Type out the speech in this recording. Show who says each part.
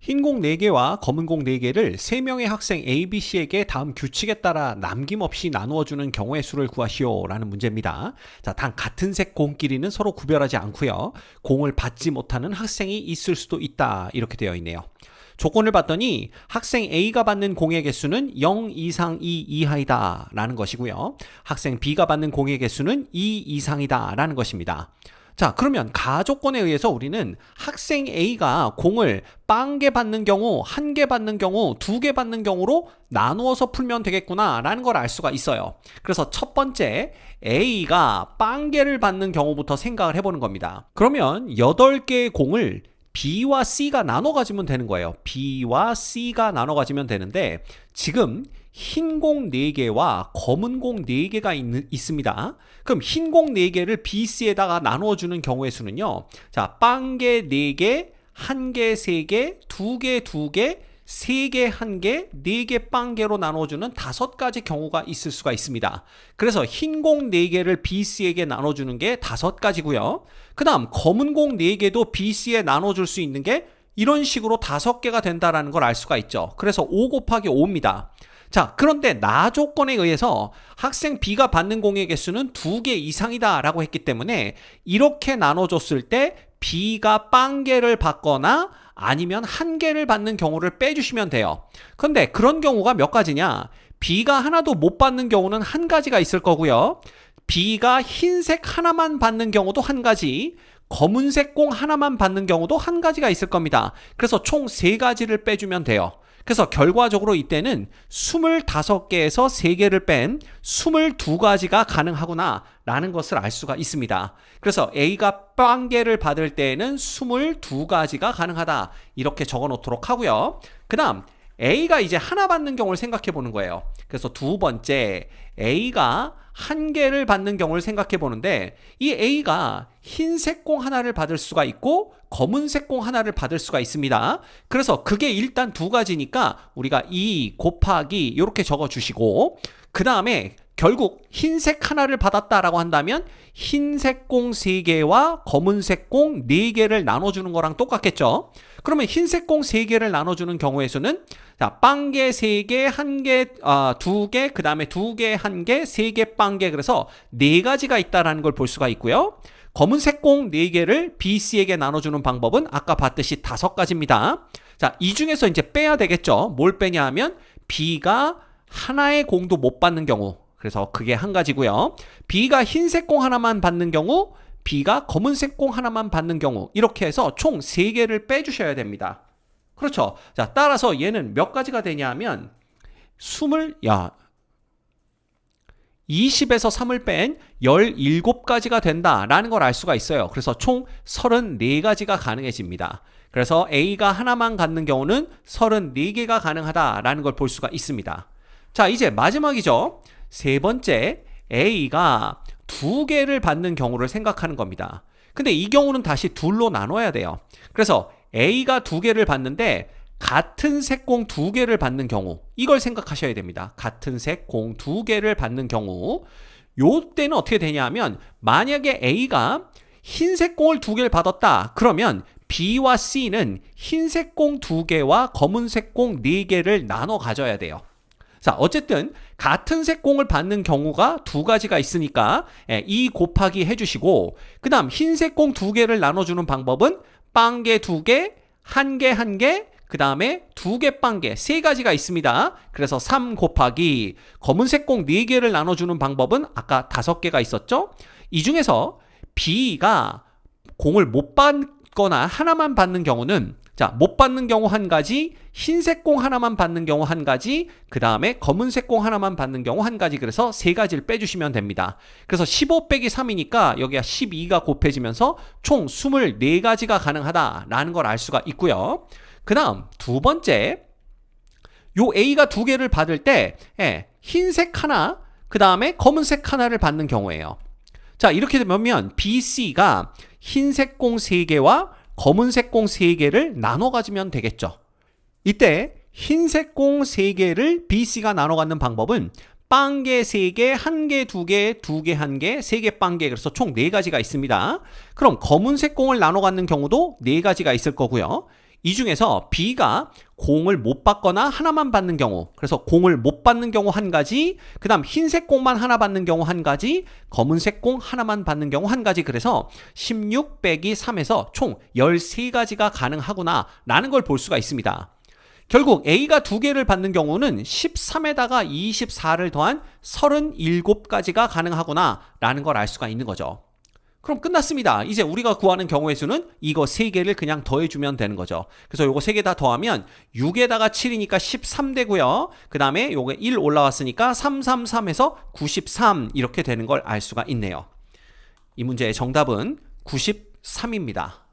Speaker 1: 흰 공 4개와 검은 공 4개를 3명의 학생 A, B, C에게 다음 규칙에 따라 남김없이 나누어주는 경우의 수를 구하시오 라는 문제입니다. 자, 단 같은 색 공끼리는 서로 구별하지 않고요. 공을 받지 못하는 학생이 있을 수도 있다 이렇게 되어 있네요. 조건을 봤더니 학생 A가 받는 공의 개수는 0 이상 2 이하이다 라는 것이고요. 학생 B가 받는 공의 개수는 2 이상이다 라는 것입니다. 자, 그러면 가조건에 의해서 우리는 학생 A가 공을 0개 받는 경우, 1개 받는 경우, 2개 받는 경우로 나누어서 풀면 되겠구나 라는 걸 알 수가 있어요. 그래서 첫 번째 A가 0개를 받는 경우부터 생각을 해보는 겁니다. 그러면 8개의 공을 B와 C가 나눠 가지면 되는 거예요. B와 C가 나눠 가지면 되는데 지금 흰 공 4개와 검은 공 4개가 있습니다. 그럼 흰 공 4개를 B, C에다가 나눠주는 경우의 수는요. 자, 0개 4개, 1개 3개, 2개 2개, 3개 1개, 4개 0개로 나눠주는 5가지 경우가 있을 수가 있습니다. 그래서 흰 공 4개를 B, C에게 나눠주는 게 5가지고요. 그 다음 검은 공 4개도 B, C에 나눠줄 수 있는 게 이런 식으로 5개가 된다는 걸 알 수가 있죠. 그래서 5 곱하기 5입니다. 자, 그런데 나 조건에 의해서 학생 B가 받는 공의 개수는 2개 이상이다 라고 했기 때문에 이렇게 나눠줬을 때 B가 0개를 받거나 아니면 1개를 받는 경우를 빼주시면 돼요. 근데 그런 경우가 몇 가지냐? B가 하나도 못 받는 경우는 1가지가 있을 거고요. B가 흰색 하나만 받는 경우도 1가지, 검은색 공 하나만 받는 경우도 1가지가 있을 겁니다. 그래서 총 3가지를 빼주면 돼요. 그래서 결과적으로 이때는 25개에서 3개를 뺀 22가지가 가능하구나 라는 것을 알 수가 있습니다. 그래서 A가 0개를 받을 때에는 22가지가 가능하다 이렇게 적어 놓도록 하고요. 그 다음 A가 이제 하나 받는 경우를 생각해 보는 거예요. 그래서 두 번째 A가 1개를 받는 경우를 생각해 보는데 이 A가 흰색 공 하나를 받을 수가 있고 검은색 공 하나를 받을 수가 있습니다. 그래서 그게 일단 2가지니까 우리가 2 곱하기 이렇게 적어 주시고 그 다음에 결국 흰색 하나를 받았다라고 한다면 흰색 공 3개와 검은색 공 4개를 나눠주는 거랑 똑같겠죠. 그러면 흰색 공 3개를 나눠주는 경우의 수는 자, 0개 3개, 1개, 2개, 그 다음에 2개, 1개, 3개, 0개 그래서 4가지가 있다는 걸 볼 수가 있고요. 검은색 공 4개를 B, C에게 나눠주는 방법은 아까 봤듯이 5가지입니다. 자, 이 중에서 이제 빼야 되겠죠. 뭘 빼냐 하면 B가 하나의 공도 못 받는 경우 그래서 그게 1가지고요. B가 흰색 공 하나만 받는 경우 B가 검은색 공 하나만 받는 경우 이렇게 해서 총 3개를 빼주셔야 됩니다. 그렇죠. 자, 따라서 얘는 몇 가지가 되냐 하면 20에서 3을 뺀 17가지가 된다라는 걸 알 수가 있어요. 그래서 총 34가지가 가능해집니다. 그래서 A가 하나만 갖는 경우는 34개가 가능하다라는 걸 볼 수가 있습니다. 자, 이제 마지막이죠. 세 번째, A가 2개를 받는 경우를 생각하는 겁니다. 근데 이 경우는 다시 둘로 나눠야 돼요. 그래서 A가 2개를 받는데 같은 색 공 2개를 받는 경우 이걸 생각하셔야 됩니다. 같은 색 공 2개를 받는 경우 요때는 어떻게 되냐면 만약에 A가 흰색 공을 2개를 받았다 그러면 B와 C는 흰색 공 2개와 검은색 공 4개를 나눠 가져야 돼요. 자, 어쨌든 같은 색 공을 받는 경우가 2가지가 있으니까 2 곱하기 해주시고 그 다음 흰색 공 2개를 나눠주는 방법은 0개 2개, 1개 1개, 그 다음에 2개 0개 3가지가 있습니다. 그래서 3 곱하기 검은색 공 4개를 나눠주는 방법은 아까 5개가 있었죠. 이 중에서 B가 공을 못 받거나 하나만 받는 경우는 자, 못 받는 경우 1가지, 흰색 공 하나만 받는 경우 1가지, 그 다음에 검은색 공 하나만 받는 경우 1가지 그래서 3가지를 빼주시면 됩니다. 그래서 15 빼기 3이니까 여기가 12가 곱해지면서 총 24가지가 가능하다라는 걸 알 수가 있고요. 그 다음 두 번째 요 A가 2개를 받을 때 흰색 하나, 그 다음에 검은색 하나를 받는 경우예요. 자, 이렇게 되면 B, C가 흰색 공 3개와 검은색 공 3개를 나눠 가지면 되겠죠. 이때 흰색 공 3개를 B, C가 나눠 갖는 방법은 0개 3개, 1개 2개, 2개 1개, 3개 0개 그래서 총 4가지가 있습니다. 그럼 검은색 공을 나눠 갖는 경우도 4가지가 있을 거고요. 이 중에서 B가 공을 못 받거나 하나만 받는 경우, 그래서 공을 못 받는 경우 한 가지, 그 다음 흰색 공만 하나 받는 경우 한 가지, 검은색 공 하나만 받는 경우 한 가지, 그래서 16 빼기 3에서 총 13가지가 가능하구나 라는 걸 볼 수가 있습니다. 결국 A가 2개를 받는 경우는 13에다가 24를 더한 37가지가 가능하구나 라는 걸 알 수가 있는 거죠. 그럼 끝났습니다. 이제 우리가 구하는 경우의 수는 이거 3개를 그냥 더해주면 되는 거죠. 그래서 요거 3개 다 더하면 6에다가 7이니까 13 되고요. 그 다음에 요거 1 올라왔으니까 333에서 93 이렇게 되는 걸 알 수가 있네요. 이 문제의 정답은 93입니다.